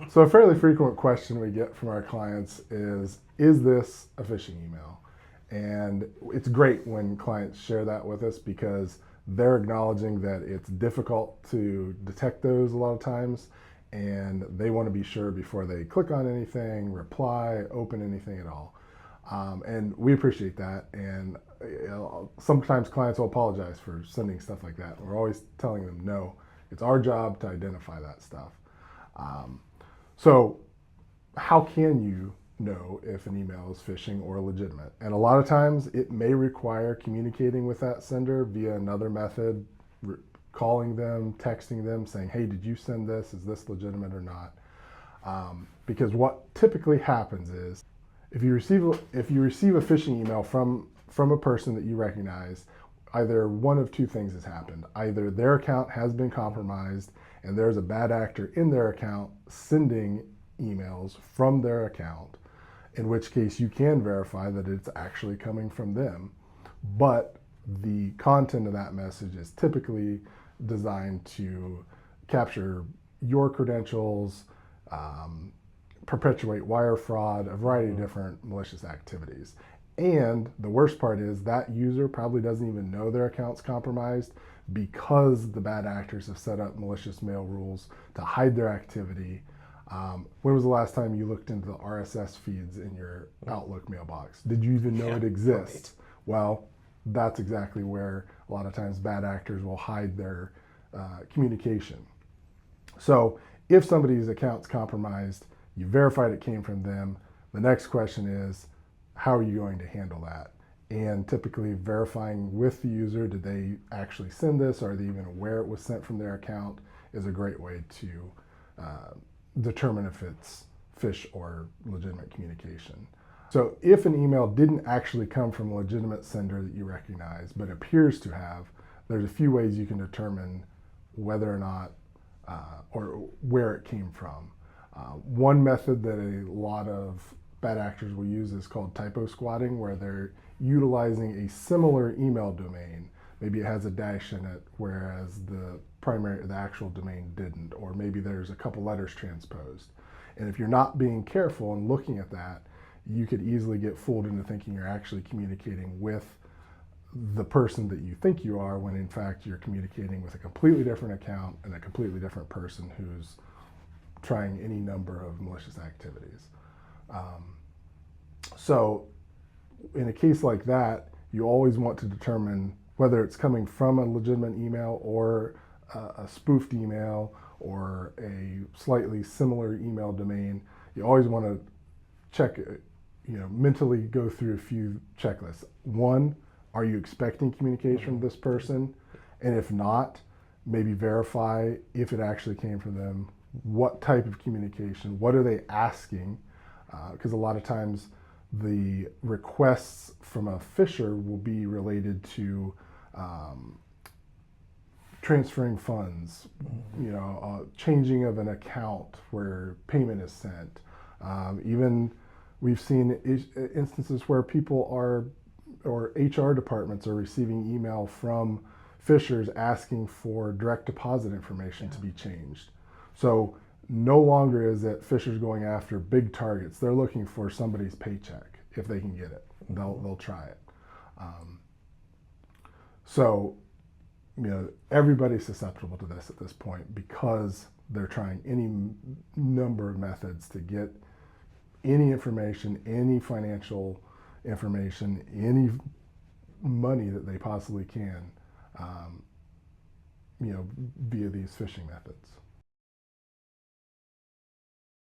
So a fairly frequent question we get from our clients is this a phishing email? And it's great when clients share that with us because they're acknowledging that it's difficult to detect those a lot of times, and they want to be sure before they click on anything, reply, open anything at all. And we appreciate that. And sometimes clients will apologize for sending stuff like that. We're always telling them, no, it's our job to identify that stuff. Um, so, how can you know if an email is phishing or legitimate? And a lot of times it may require communicating with that sender via another method, calling them, texting them, saying, hey, did you send this? Is this legitimate or not? Because what typically happens is if you receive a phishing email from a person that you recognize, either one of two things has happened. Either their account has been compromised and there's a bad actor in their account sending emails from their account, in which case you can verify that it's actually coming from them. But the content of that message is typically designed to capture your credentials, perpetuate wire fraud, a variety of different malicious activities. And the worst part is that user probably doesn't even know their account's compromised because the bad actors have set up malicious mail rules to hide their activity. When was the last time you looked into the RSS feeds in your Outlook mailbox? Did you even know it exists? Right. Well, that's exactly where a lot of times bad actors will hide their communication. So if somebody's account's compromised, you verified it came from them, the next question is, how are you going to handle that? And typically verifying with the user, did they actually send this? Are they even aware it was sent from their account? Is a great way to determine if it's phish or legitimate communication. So if an email didn't actually come from a legitimate sender that you recognize, but appears to have, there's a few ways you can determine whether or not or where it came from. One method that a lot of bad actors will use is called typo squatting, where they're utilizing a similar email domain. Maybe it has a dash in it, whereas the actual domain didn't, or maybe there's a couple letters transposed. And if you're not being careful and looking at that, you could easily get fooled into thinking you're actually communicating with the person that you think you are, when in fact you're communicating with a completely different account and a completely different person who's trying any number of malicious activities. So in a case like that, you always want to determine whether it's coming from a legitimate email or a spoofed email or a slightly similar email domain. You always want to check, mentally go through a few checklists. One, are you expecting communication from this person? And if not, maybe verify if it actually came from them. What type of communication? What are they asking? Because a lot of times the requests from a phisher will be related to transferring funds, changing of an account where payment is sent. Even we've seen instances where people or HR departments are receiving email from phishers asking for direct deposit information to be changed. So no longer is it phishers going after big targets. They're looking for somebody's paycheck. If they can get it, they'll try it. So everybody's susceptible to this at this point because they're trying any number of methods to get any information, any financial information, any money that they possibly can, via these phishing methods.